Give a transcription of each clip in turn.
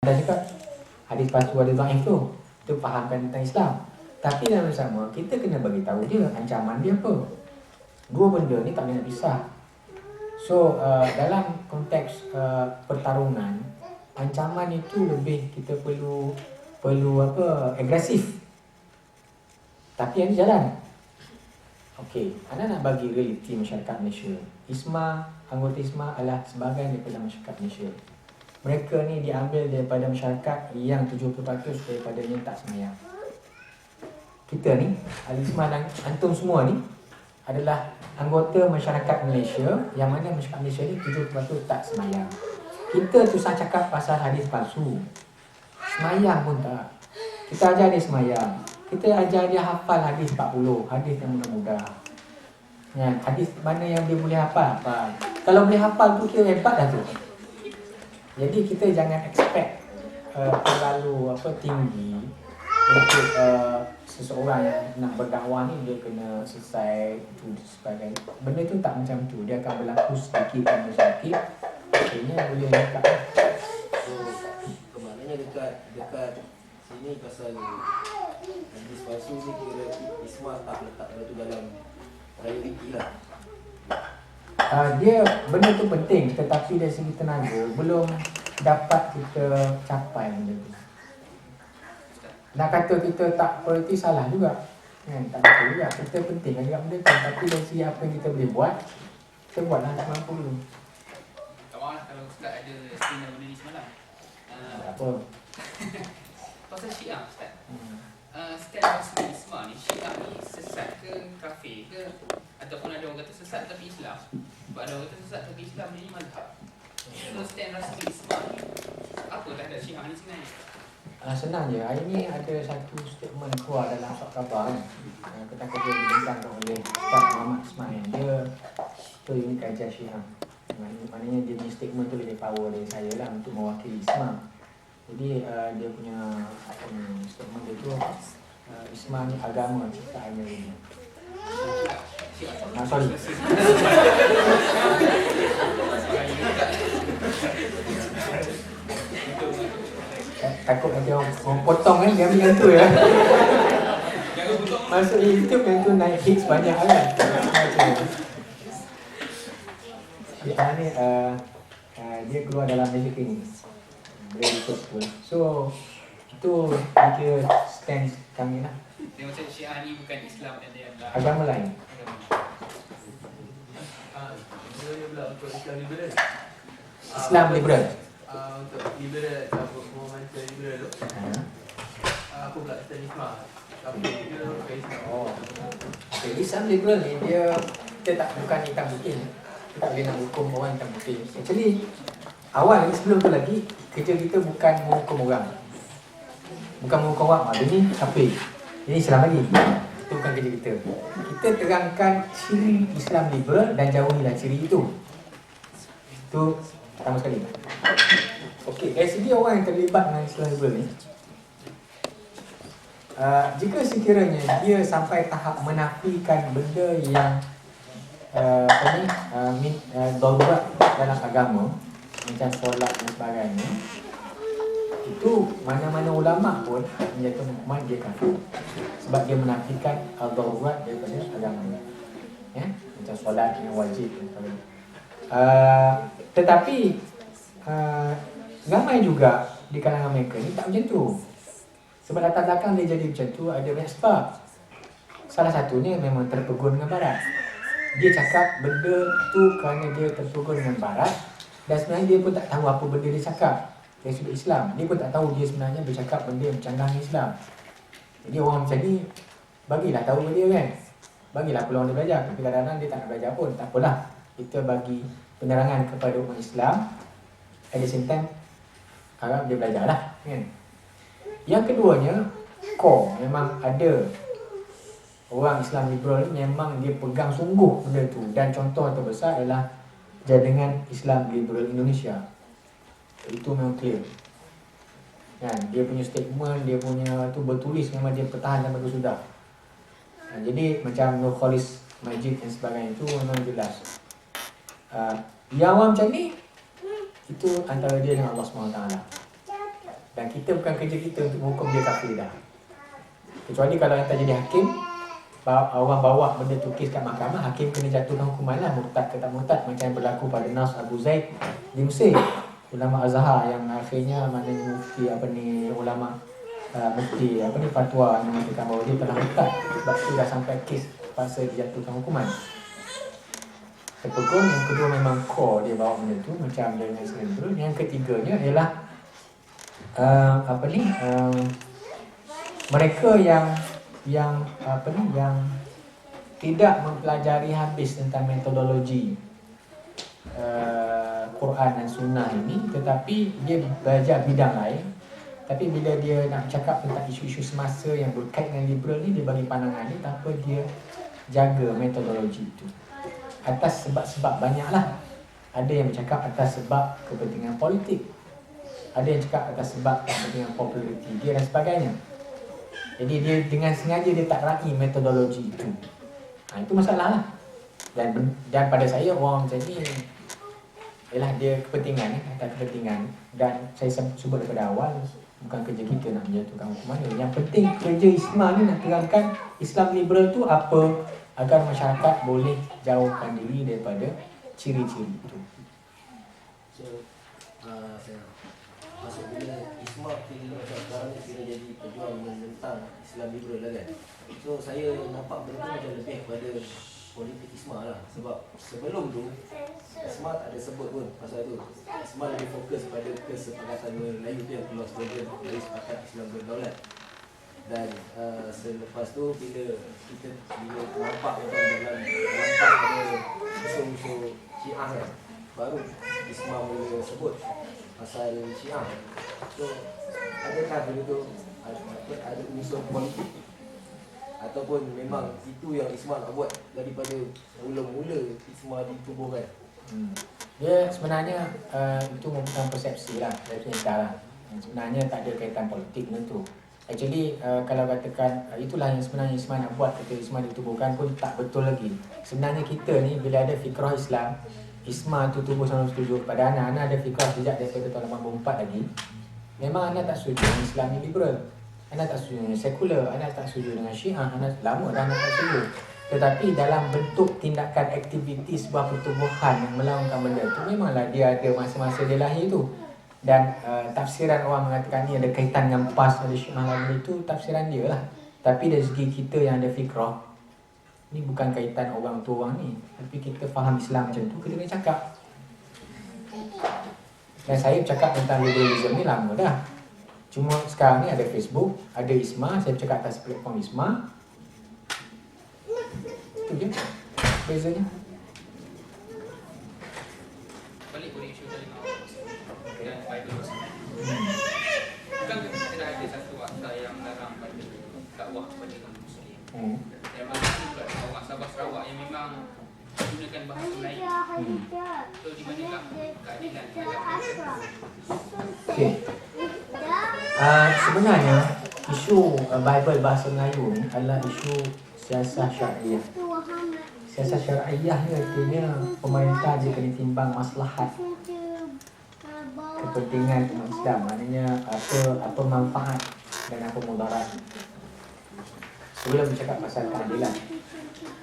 dah cakap hadis palsu ada dhaif tu. Itu fahamkan tentang Islam. Tapi dalam sama kita kena bagi tahu dia ancaman dia apa. Dua benda ni tak boleh nak pisah. So dalam konteks pertarungan, ancaman itu lebih kita perlu agresif. Tapi yang jalan. Okey, anda nak bagi realiti masyarakat Malaysia. Anggota ISMA adalah sebahagian daripada masyarakat Malaysia. Mereka ni diambil daripada masyarakat yang 70% daripadanya tak semayang. Kita ni, ahli ISMA dan antum semua ni adalah anggota masyarakat Malaysia yang mana masyarakat Malaysia ni 70% tak semayang. Kita susah cakap pasal hadis palsu. Semayang pun tak. Kita ajar dia semayang. Kita ajar dia hafal hadis 40, hadis yang mudah-mudah. Ya, hadis mana yang dia boleh hafal? Kalau boleh hafal tu kira hebat dah tu. Jadi kita jangan expect terlalu tinggi untuk seseorang yang nak berdakwah ni dia kena selesai itu sebagainya. Benda tu tak macam tu. Dia akan berlaku sedikit demi sedikit. Akhirnya boleh dekat. So, maknanya dekat sini pasal hadis palsu ni kira ISMA tak letak benda tu dalam prioriti lah. Dia benda tu penting tetapi dari segi tenaga belum dapat kita capai benda tu. Nak kata kita tak prioriti salah juga. Tak betul juga. Kita penting juga benda tu. Tapi dari segi apa yang kita boleh buat, kita buatlah tak mampu dulu. Tak maaf kalau Ustaz ada seminar benda ni semalam. Tak apa. Pasal Syiah Ustaz. Stand Rasmi ISMA ni, Syiah ni sesat ke kafir ke? Ataupun ada orang kata sesat tapi Islam. Sebab ada orang kata sesat tapi Islam ni mazhab. So stand Rasmi ISMA ni apa terhadap Syiah ni sebenarnya? Senang je. Hari ni ada satu statement keluar dalam surat khabar kan. Ketika dia dibincangkan oleh Ustaz Muhammad Ismail. Dia tu unit kajian Syiah. Maknanya dia punya statement tu lebih power dari saya lah untuk mewakili ISMA. Jadi dia punya statement dia tu ISMA ni agama ciptaannya ini. Sorry. Takut nanti orang potong kan, dia ambil yang tu ya. Masuk YouTube yang tu naik hits banyak kan. Syiah ni dia keluar dalam Malaysia ni. Dia ikut pun. So itu dia stand kami lah. Dia macam Syiah ni bukan Islam dan dia adalah Agama lain. Dia pula untuk Islam liberal. Islam liberal. Untuk liberal, mau macam liberal tu. Aku pula stand ISMA. Tapi dia bukan Islam. Okay, Islam liberal ni kita tak bukan hitam putih. Kita tak boleh nak hukum orang hitam putih. Actually awal ni sebelum tu lagi kerja kita bukan menghukum orang. Bukan menghukum orang. Dia ni kafir. Ini Islam lagi. Itu bukan kerja kita. Kita terangkan ciri Islam liberal dan jauhilah ciri itu. Itu pertama sekali. Okey, dari segi orang yang terlibat dengan Islam liberal ni, jika sekiranya dia sampai tahap menafikan benda yang darurat dalam agama, macam solat dan sebagainya, itu mana-mana ulama pun menjatuhkan hukuman dia kafir sebab dia menafikan darurat daripada agama. Ya, macam solat yang wajib dan sebagainya. Tetapi ramai juga di kalangan mereka ni tak macam tu. Sebab latar belakang dia jadi macam tu ada banyak sebab. Salah satunya memang terpegun dengan barat. Dia cakap benda tu kerana dia terpegun dengan barat dan sebenarnya dia pun tak tahu apa benda dia cakap dari sudut Islam. Dia pun tak tahu dia sebenarnya bercakap benda yang bercanggah dengan Islam. Jadi orang macam ni bagilah tahu dia kan. Bagilah peluang dia belajar. Tapi kadang-kadang dia tak nak belajar pun. Tak apalah. Kita bagi penerangan kepada umat Islam. At the same time harap dia belajar lah kan. Yang keduanya, memang ada orang Islam liberal ni memang dia pegang sungguh benda tu. Dan contoh terbesar adalah Jaringan Islam Liberal Indonesia. Itu memang clear kan. Dia punya statement, dia punya tu bertulis memang dia pertahankan bagus sudah. Jadi macam Nur Khalis Majid dan sebagainya itu memang jelas. Yang awam macam ni, itu antara dia dengan Allah SWT. Dan kita bukan kerja kita untuk menghukum dia kafir dah. Kecuali kalau yang tak jadi hakim, orang bawa benda tu kes kat mahkamah, hakim kena jatuhkan hukuman lah, murtad ke tak murtad, macam yang berlaku pada Nas Abu Zaid di Mesir. Ulama Azhar yang akhirnya maknanya mufti ulama mufti fatwa yang mengatakan bahawa dia telah murtad sebab tu dah sampai kes pasal dijatuhkan hukuman. Terpegun. Yang kedua memang core dia bawa benda tu macam dengan Islam. Yang ketiganya ialah mereka yang tidak mempelajari habis tentang metodologi Quran dan Sunnah ini, tetapi dia belajar bidang lain. Tapi bila dia nak cakap tentang isu-isu semasa yang berkait dengan liberal ni, dia bagi pandangan ni tanpa dia jaga metodologi itu. Atas sebab-sebab banyaklah. Ada yang bercakap atas sebab kepentingan politik, ada yang cakap atas sebab kepentingan populariti dia dan sebagainya. Jadi dia dengan sengaja dia tak raih metodologi itu. Itu masalah lah. Dan pada saya orang macam ni ialah dia kepentingan, atas kepentingan. Dan saya sebut daripada awal, bukan kerja kita nak menjatuhkan hukuman dia. Yang penting kerja ISMA ni nak terangkan Islam liberal tu apa, agar masyarakat boleh jauhkan diri daripada ciri-ciri itu. So, saya masuk bila ISMA kira macam sekarang ni kira jadi pejuang menentang Islam liberal lah kan. So saya nampak benda tu macam lebih kepada politik ISMA lah. Sebab sebelum tu ISMA tak ada sebut pun pasal tu. ISMA lebih fokus pada kesepakatan Melayu tu yang keluar sebagai dari sepakat Islam berdaulat. Dan selepas tu bila nampak macam dalam ada musuh-musuh Syiah kan, baru ISMA mula sebut pasal Syiah. So adakah benda tu ada unsur politik ataupun memang itu yang ISMA nak buat daripada mula-mula ISMA ditubuhkan? Dia sebenarnya itu merupakan persepsi lah dari kita lah. Sebenarnya tak ada kaitan politik dengan tu. Actually kalau katakan itulah yang sebenarnya ISMA nak buat ketika ISMA ditubuhkan pun tak betul lagi. Sebenarnya kita ni bila ada fikrah Islam, ISMA tu tubuh 1977, pada anak-anak ada fikrah sejak daripada tahun 84 lagi. Memang anak tak setuju dengan Islam ni liberal, anak tak setuju dengan sekular, anak tak setuju dengan Syiah, anak lama dah anak tak setuju. Tetapi dalam bentuk tindakan aktiviti sebuah pertubuhan yang melawankan benda tu, memanglah dia ada masa-masa dia lahir tu. Dan tafsiran orang mengatakan ni ada kaitan dengan PAS, ada Syiah lain, itu tafsiran dia lah. Tapi dari segi kita yang ada fikrah, ni bukan kaitan orang tu orang ni, tapi kita faham Islam macam tu, kita kena cakap. Dan saya bercakap tentang liberalism ni lama dah. Cuma sekarang ni ada Facebook, ada ISMA, saya bercakap atas platform ISMA. Itu je bezanya. Balik pada isu tadi dan Bible sendiri. Bukan kita dah ada satu akta yang melarang pada dakwah kepada kaum Muslim. Yang mana juga orang Sabah Sarawak yang memang menggunakan bahasa Melayu. So di manakah keadilan terhadap mereka? Okay. Sebenarnya isu Bible bahasa Melayu ni adalah isu siasah syariah. Siasah syariah ni artinya pemerintah dia kena timbang maslahat kepentingan umat Islam, maknanya apa manfaat dan apa mudarat. Sebelum bercakap pasal keadilan,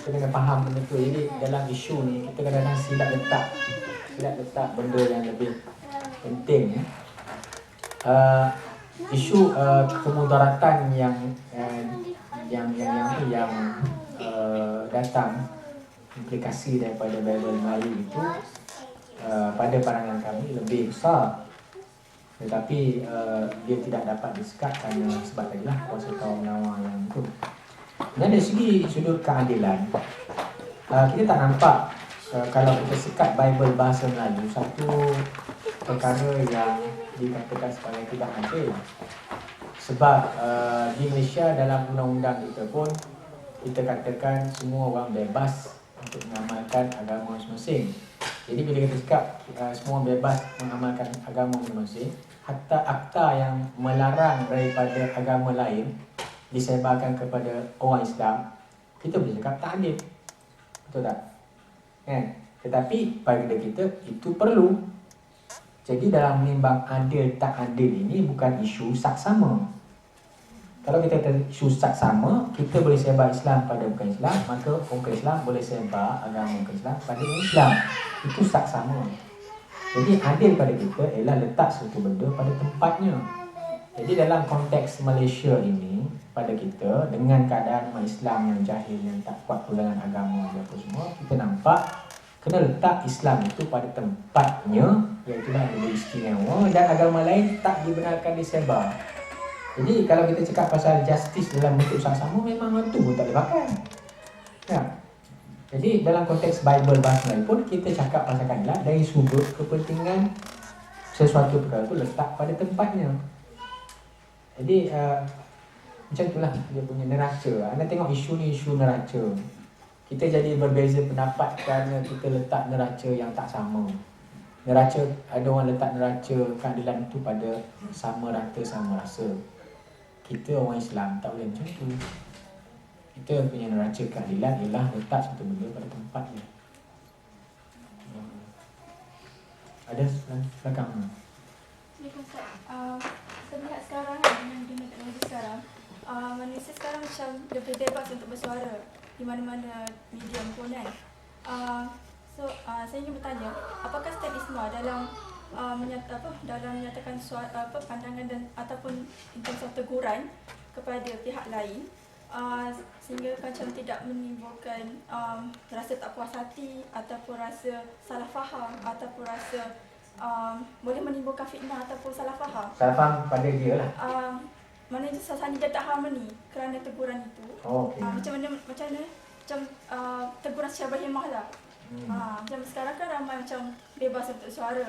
kita kena faham benda tu. Jadi dalam isu ni kita kadang-kadang silap letak benda yang lebih penting ya. Isu kemudaratan yang datang implikasi daripada Bible Melayu itu pada pandangan kami lebih besar, tetapi dia tidak dapat disekat kerana sebab tadilah kuasa tawar-menawar yang itu. Dan dari segi sudut keadilan, kita tak nampak kalau kita sekat Bible bahasa Melayu satu perkara yang dikatakan sebagai tidak adil. Sebab di Malaysia dalam undang-undang kita pun kita katakan semua orang bebas untuk mengamalkan agama masing-masing. Jadi bila kita cakap semua bebas mengamalkan agama masing-masing, hatta akta yang melarang daripada agama lain disebarkan kepada orang Islam, kita boleh cakap tak adil. Betul tak? Kan? Tetapi pada kita itu perlu. Jadi dalam menimbang adil tak adil ini bukan isu saksama. Kalau kita isu saksama, kita boleh sebar Islam pada bukan Islam, maka bukan Islam boleh sebar agama bukan Islam pada Islam. Itu saksama. Jadi adil pada kita ialah letak suatu benda pada tempatnya. Jadi dalam konteks Malaysia ini, pada kita dengan keadaan umat Islam yang jahil, yang tak kuat pegangan agama dan apa semua, kita nampak kena letak Islam itu pada tempatnya, iaitu ada istimewa, dan agama lain tak dibenarkan disebar. Jadi kalau kita cakap pasal justice dalam bentuk saksama, memang itu pun tak boleh pakai. Ya. Jadi dalam konteks Bible bahasa Melayu pun kita cakap pasal keadilan dari sudut kepentingan sesuatu perkara itu letak pada tempatnya. Jadi macam itulah dia punya neraca. Anda tengok isu ni isu neraca. Kita jadi berbeza pendapat kerana kita letak neraca yang tak sama. Neraca, ada orang letak neraca keadilan itu pada sama rata sama rasa. Kita orang Islam tak boleh macam tu. Kita punya neraca keadilan ialah letak satu benda pada tempatnya. Ada belakang. Kita lihat sekarang dengan dunia teknologi sekarang, manusia sekarang macam lebih bebas untuk bersuara di mana-mana medium pun kan. Saya ingin bertanya, apakah stand ISMA dalam menyatakan pandangan dan ataupun in terms of teguran kepada pihak lain, sehingga macam tidak menimbulkan rasa tak puas hati ataupun rasa salah faham ataupun rasa boleh menimbulkan fitnah ataupun salah faham. Salah faham pada dia lah. Maknanya suasana dia tak harmoni kerana teguran itu. Okay. Macam teguran secara berhemah lah. Macam sekarang kan ramai macam bebas untuk suara.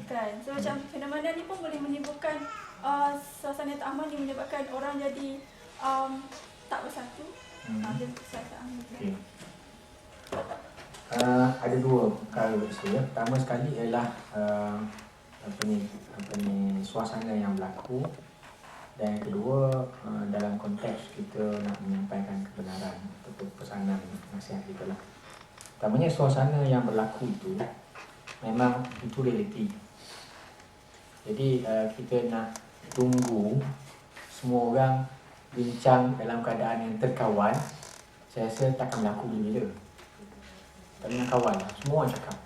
Kan? So macam fenomena ni pun boleh menimbulkan suasana tak harmoni, menyebabkan orang jadi tak bersatu. Dia tak harmoni. Ada dua perkara saya. Pertama sekali ialah suasana yang berlaku, dan yang kedua dalam konteks kita nak menyampaikan kebenaran atau pesanan nasihat kita lah. Pertamanya, suasana yang berlaku itu memang itu realiti. Jadi kita nak tunggu semua orang bincang dalam keadaan yang terkawal, saya rasa takkan berlaku bila-bila. Tak nak kawal lah, semua orang cakap.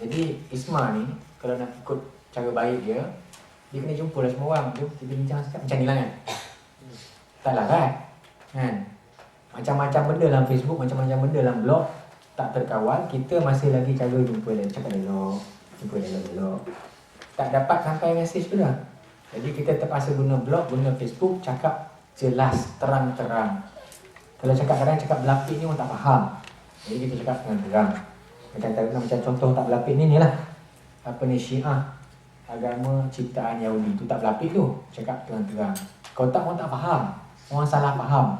Jadi ISMA ni kalau nak ikut cara baik dia kena jumpa lah semua orang. Dia bincang cakap macam ni lah kan. Tak larat kan. Macam-macam benda dalam Facebook, macam-macam benda dalam blog tak terkawal. Kita masih lagi cara jumpa dia, cakap dialog, jumpa dialog. Tak dapat sampai mesej tu dah. Jadi kita terpaksa guna blog, guna Facebook, cakap jelas, terang-terang. Kalau cakap kadang cakap berlapik ni orang tak faham. Jadi kita cakap dengan terang. Macam contoh tak berlapik ni lah. Syiah, agama ciptaan Yahudi tu tak berlapik tu. Cakap terang-terang. Kalau tak, orang tak faham. Orang salah faham.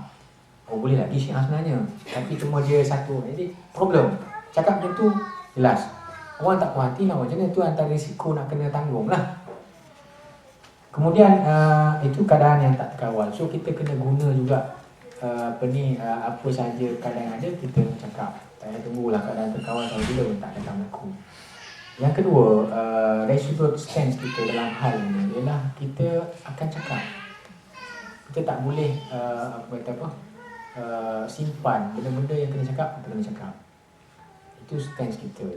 Oh, boleh lagi Syiah sebenarnya. Tapi cuma dia satu. Jadi problem. Cakap macam tu jelas. Orang tak puas hati nak macam mana, tu antara risiko nak kena tanggung lah. Kemudian itu keadaan yang tak terkawal. So kita kena guna juga apa sahaja keadaan ada, kita cakap. Tak payah tunggulah keadaan terkawal sampai bila pun tak akan berlaku. Yang kedua, dari sudut stance kita dalam hal ini ialah kita akan cakap. Kita tak boleh simpan benda-benda yang kena cakap, kita kena cakap. Itu stance kita.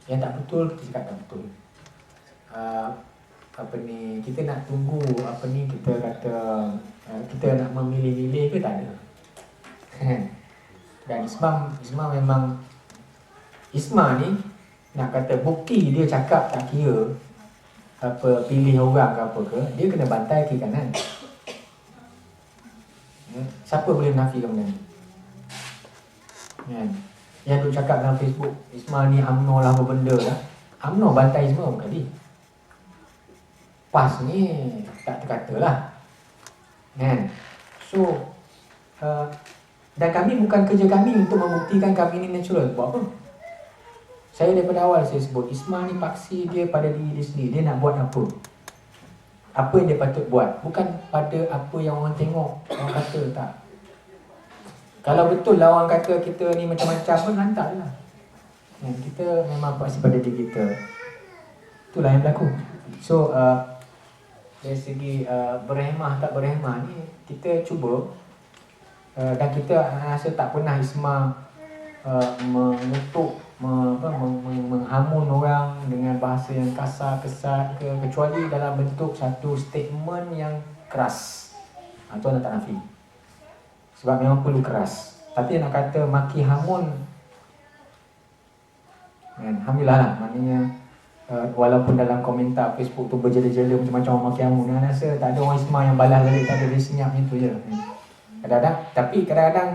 Yang tak betul, kita cakap tak betul. Kita nak tunggu kita kata kita nak memilih-milih ke, tak ada. Dan ISMA memang ISMA ni nak kata bukti dia cakap tak kira pilih orang ke apa ke, dia kena bantai kiri kanan. Siapa boleh menafikan benda ni? Yang duk cakap dalam Facebook ISMA ni UMNO lah apa benda lah. UMNO bantai ISMA berapa kali? PAS ni tak terkata lah. So dan kami bukan kerja kami untuk membuktikan kami ni natural. Buat apa? Saya daripada awal saya sebut ISMA ni paksi dia pada diri dia sendiri. Dia nak buat apa? Apa yang dia patut buat, bukan pada apa yang orang tengok, orang kata. Tak. Kalau betul lah orang kata kita ni macam-macam pun, lantak lah. Kita memang paksi pada diri kita. Itulah yang berlaku. So dari segi berhemah tak berhemah ni kita cuba dan kita rasa tak pernah Isma mengutuk menghamun orang dengan bahasa yang kasar, kesat ke, kecuali dalam bentuk satu statement yang keras. Itu anda tak nafi. Sebab memang perlu keras. Tapi nak kata maki hamun, alhamdulillah lah. Maknanya walaupun dalam komentar Facebook tu berjela-jela macam-macam orang maki hamun, saya rasa tak ada orang Isma yang balas balik, tak ada, dia senyap macam tu je. Kadang-kadang, tapi kadang-kadang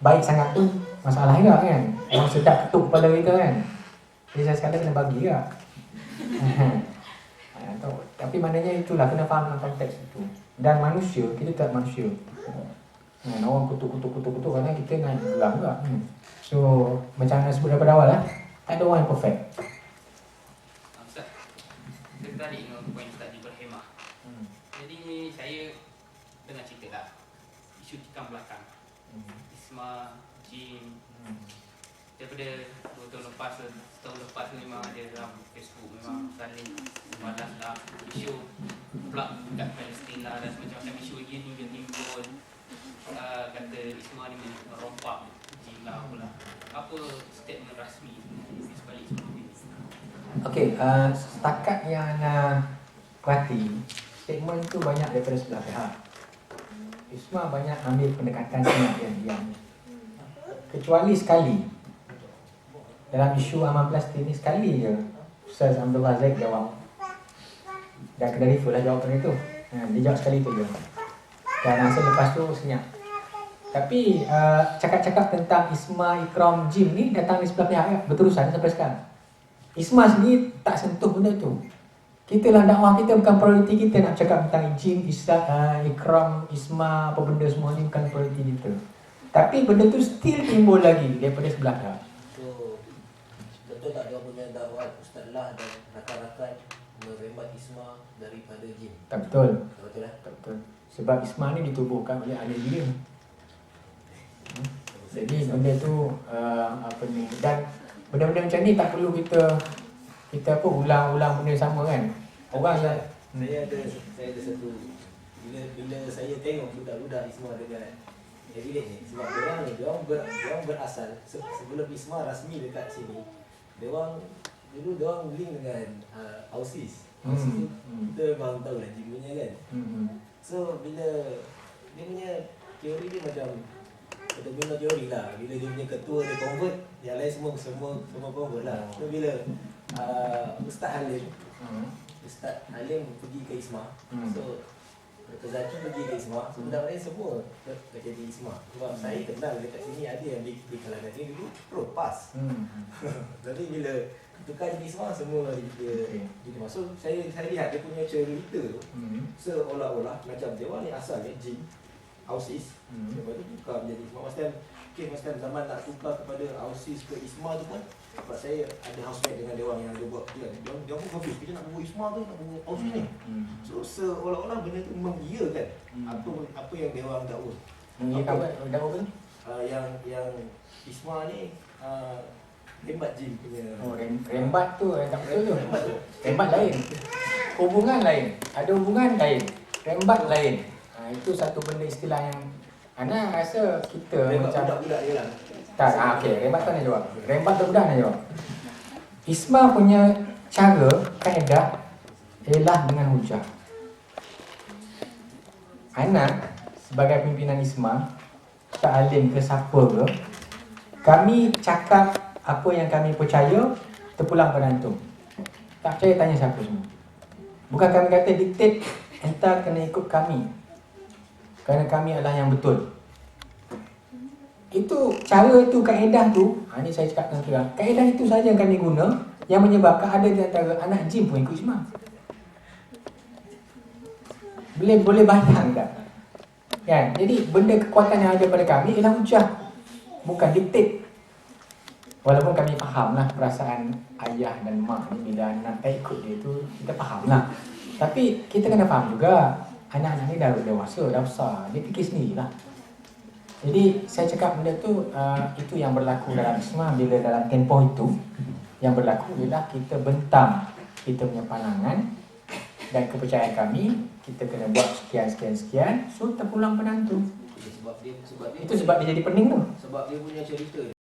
baik sangat pun masalah juga kan. Orang sedap ketuk kepala kita kan. Jadi saya sekadar kena bagi juga. Tapi maknanya itulah, kena faham dalam konteks itu. Dan manusia, kita tak manusia. Orang kutuk kadang kita naik gelam juga. So macam mana sebut daripada awal lah, tak ada orang yang perfect. Ustaz, saya tertarik dengan poin Ustaz di berhemah. Jadi saya dengar cerita lah isu tikam belakang Isma, Jim, daripada 2 tahun lepas, setahun lepas tu memang ada dalam Facebook memang saling balas lah isu plug kat Palestin lah dan macam-macam isu lagi timbul kata Isma ni merompak Jim lah pula. Apa statement rasmi di sebalik seperti ini? Okey, setakat yang perhati, statement tu banyak daripada sebelah pihak. Isma banyak ambil pendekatan senyap yang diam. Kecuali sekali dalam isu aman Palestin ni, sekali je Ustaz Abdul Razak jawab. Dan kedai Riful lah jawapan itu. Dia jawab sekali tu je. Dan rasa lepas tu senyap. Tapi cakap-cakap tentang Isma, Ikram, Jim ni datang di sebelah pihak ya, berterusan sampai sekarang. Isma sendiri tak sentuh benda tu. Kita lah dakwah kita bukan prioriti kita nak cakap tentang Jim, Ikram, Isma, apa benda semua ni bukan prioriti kita. Tapi benda tu still timbul lagi daripada sebelah pihak. So betul tak dia punya dakwah Ustaz Lah dan rakan-rakan merembat Isma daripada Jim? Tak betul. Betul lah? Tak betul. Sebab Isma ni ditubuhkan oleh ahli dia. Jadi benda tu apa ni, dan benda-benda macam ni tak perlu kita apa ulang-ulang benda sama kan. Orang yang saya ada satu, bila saya tengok budak-budak Isma dengan village ni, sebab diorang berasal sebelum Isma rasmi dekat sini, diorang link dengan Ausis. Ausis tu kita memang tahu lah Jim punya kan. So bila dia punya teori dia macam betul-betul teori lah. Bila dia punya ketua dia convert, yang lain semua convert lah. So bila Ustaz Halim pergi ke Isma, so Dr. Zaki pergi ke Isma, so budak lain semua kerja di Isma. Sebab saya kenal dekat sini ada yang di kalangan sini dulu pro pas. Jadi bila tukar di Isma semua dia masuk, saya lihat dia punya cerita tu seolah-olah macam dia orang ni asal Jim Ausis, lepas tu tukar menjadi Isma. Masa zaman nak tukar kepada Ausis ke Isma tu pun, sebab saya ada housemate dengan dia orang yang dia buat dia pun confused, kita nak buat Isma ke nak buat Ausis ni. So seolah-olah benda tu mengiyakan apa yang dia orang dakwa. mengiyakan dakwa apa ni? Yang Isma ni rembat Jim punya. Rembat tu tak betul tu. Rembat lain. Hubungan lain. Ada hubungan lain. Rembat lain. Itu satu benda istilah yang Ana rasa kita rembat macam budak-budak dia lah. tak, okey, rembat tu nak jawab. Rembat tu budak nak jawab. Isma punya cara, kaedah ialah dengan hujah. Ana sebagai pimpinan Isma, Ustaz Alim ke siapa ke, kami cakap apa yang kami percaya, terpulang pada antum. Tak percaya tanya siapa semua. Bukan kami kata diktat, entah kena ikut kami. Kerana kami adalah yang betul. Itu cara tu, kaedah tu, ni saya cakap dengan terang. Kaedah itu saja yang kami guna, yang menyebabkan ada di antara anak Jim pun ikut Isma. Boleh bayang tak? Kan? Jadi benda kekuatan yang ada pada kami ialah hujah, bukan diktat. Walaupun kami faham lah perasaan ayah dan mak ni bila anak tak ikut dia tu, kita faham lah. Tapi kita kena faham juga, anak-anak ni dah dewasa, dah besar, dia fikir sendirilah. Jadi saya cakap benda tu, itu yang berlaku dalam Isma. Bila dalam tempoh itu, yang berlaku ialah kita bentang, kita punya pandangan dan kepercayaan kami, kita kena buat sekian, so terpulang penantu. Sebab dia Itu sebab dia jadi pening tu. sebab dia punya cerita